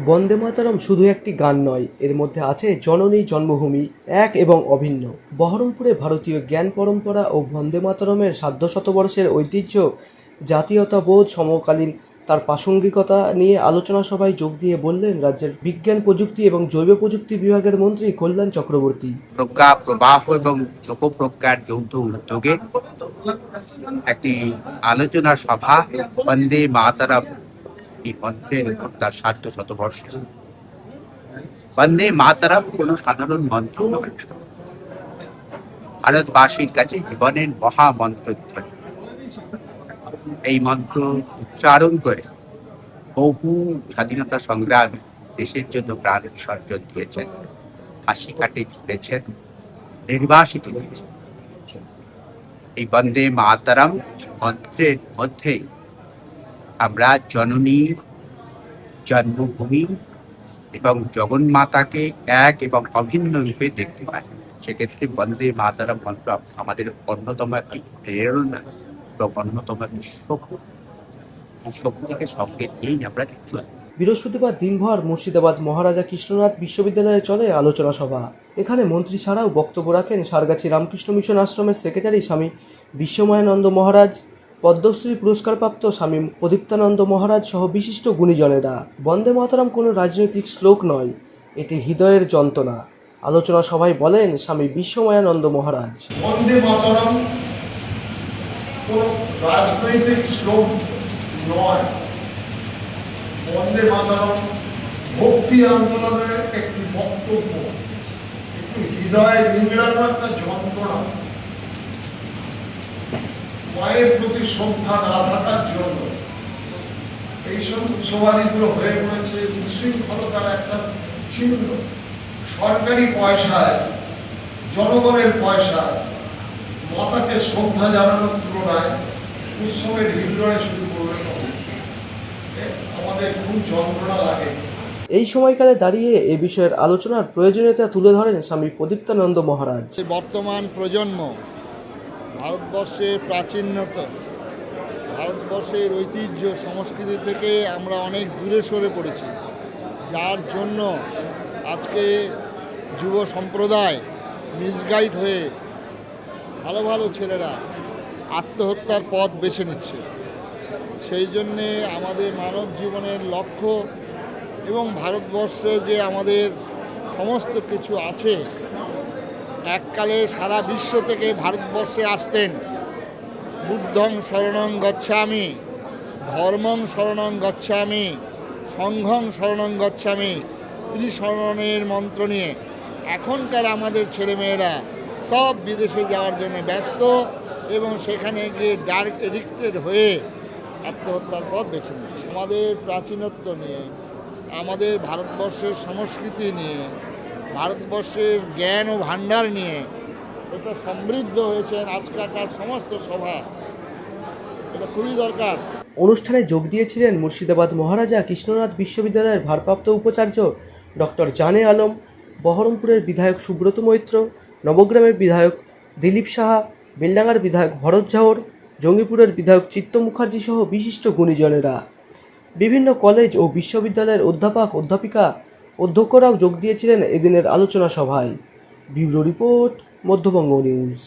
বন্দে মাতরম শুধু একটি গান নয়, এর মধ্যে আছে জননী জন্মভূমি এক এবং অভিন্ন। বহরমপুরে ভারতীয় জ্ঞান পরম্পরা ও বন্দে মাতরমের সার্ধশতবর্ষের ঐতিহ্য, জাতীয়তাবোধ, সমকালীন তার প্রাসঙ্গিকতা নিয়ে আলোচনা সভায় যোগ দিয়ে বললেন রাজ্যের বিজ্ঞান প্রযুক্তি এবং জৈব প্রযুক্তি বিভাগের মন্ত্রী কল্যাণ চক্রবর্তী। প্রজ্ঞা প্রবাহ এবং লোকপ্রজ্ঞার যৌথ উদ্যোগে একটি আলোচনা সভা বন্দে মাতরম এই মন্ত্রের উপর তার ১০০ শতবর্ষ। বন্দে মাতরম কোনো সাধারণ মন্ত্র নয়, ভারতবাসীর কাছে জীবনের মহামন্ত্র। এই মন্ত্র উচ্চারণ করে বহু স্বাধীনতা সংগ্রামী দেশের জন্য প্রাণ বিসর্জন দিয়েছেন, ফাঁসি কাটে ঝুলেছেন, নির্বাসিত হয়েছেন। এই বন্দে মাতরম মন্ত্রের মধ্যে আমরা জননী জন্মভূমি এবং জগন্মাতাকে এক এবং অভিন্ন রূপে দেখতে পাই। সেক্ষেত্রে বন্দে মাতরম মন্ত্র আমাদের অন্যতম একটি প্রেরণা এবং অন্যতম একটি শক্তি। এই শক্তিকে সঙ্গে নিয়েই আমরা দেখতে পাই। বৃহস্পতিবার দিনভর মুর্শিদাবাদ মহারাজা কৃষ্ণনাথ বিশ্ববিদ্যালয়ে চলে আলোচনা সভা। এখানে মন্ত্রী ছাড়াও বক্তব্য রাখেন সারগাছি রামকৃষ্ণ মিশন আশ্রমের সেক্রেটারি স্বামী বিশ্বময়ানন্দ মহারাজ, পদ্মশ্রী পুরস্কারপ্রাপ্ত স্বামী প্রদীপ্তানন্দ মহারাজ সহ বিশিষ্ট গুণীজনেরা। বন্দে মাতরম কোনো রাজনৈতিক শ্লোক নয়, এটি হৃদয়ের যন্ত্রণা। আলোচনা সভায় বলেন স্বামী বিশ্বময়ানন্দ মহারাজ। বন্দে মাতরম কোনো রাজনৈতিক শ্লোক নয়, বন্দে মাতরম ভক্তি আন্দোলনের একটি বক্তব্য, একটু হৃদয়ে নিংড়ানো একটা যন্ত্রণা। মায়ের প্রতি শ্রদ্ধা না থাকার জন্য এইসব উৎসবাদিগুলো হয়ে পড়েছে উচ্ছৃঙ্খলতার একটা চিহ্ন। সরকারি পয়সায়, জনগণের পয়সায় মাতাকে শ্রদ্ধা জানানোর তুলনায় উৎসবের হিল্লোড়ে শুরু করবে, আমাদের খুব যন্ত্রণা লাগে। এই সময়কালে দাঁড়িয়ে এ বিষয়ের আলোচনার প্রয়োজনীয়তা তুলে ধরেন স্বামী প্রদীপ্তানন্দ মহারাজ। বর্তমান প্রজন্ম ভারতবর্ষের প্রাচীনতা, ভারতবর্ষের ঐতিহ্য সংস্কৃতি থেকে আমরা অনেক দূরে সরে পড়েছি, যার জন্য আজকে যুব সম্প্রদায় মিসগাইড হয়ে ভালো ভালো ছেলেরা আত্মহত্যার পথ বেছে নিচ্ছে। সেই জন্যে আমাদের মানব জীবনের লক্ষ্য এবং ভারতবর্ষে যে আমাদের সমস্ত কিছু আছে, এককালে সারা বিশ্ব থেকে ভারতবর্ষে আসতেন বুদ্ধং শরণং গচ্ছামি, ধর্মং শরণং গচ্ছামি, সংঘং শরণং গচ্ছামি, ত্রিশরণের মন্ত্র নিয়ে এখনকার আমাদের ছেলেমেয়েরা সব বিদেশে যাওয়ার জন্য ব্যস্ত এবং সেখানে গিয়ে ডার্ক এডিক্টেড হয়ে আত্মহত্যার পথ বেছে নিচ্ছে। আমাদের প্রাচীনত্ব নিয়ে, আমাদের ভারতবর্ষের সংস্কৃতি নিয়ে, ভারতবর্ষের জ্ঞান ও ভাণ্ডার নিয়ে সেটা সমৃদ্ধ হয়েছেন আজকালকার সমস্ত সভা। এটা খুবই দরকার। অনুষ্ঠানে যোগ দিয়েছিলেন মুর্শিদাবাদ মহারাজা কৃষ্ণনাথ বিশ্ববিদ্যালয়ের ভারপ্রাপ্ত উপাচার্য ডক্টর জানে আলম, বহরমপুরের বিধায়ক সুব্রত মৈত্র, নবগ্রামের বিধায়ক দিলীপ সাহা, বেলডাঙ্গার বিধায়ক ভরত ঝাওর, জঙ্গিপুরের বিধায়ক চিত্ত মুখার্জি সহ বিশিষ্ট গুণীজনেরা। বিভিন্ন কলেজ ও বিশ্ববিদ্যালয়ের অধ্যাপক, অধ্যাপিকা, অধ্যক্ষরাও যোগ দিয়েছিলেন এদিনের আলোচনা সভায়। Bureau report, Madhyabanga news.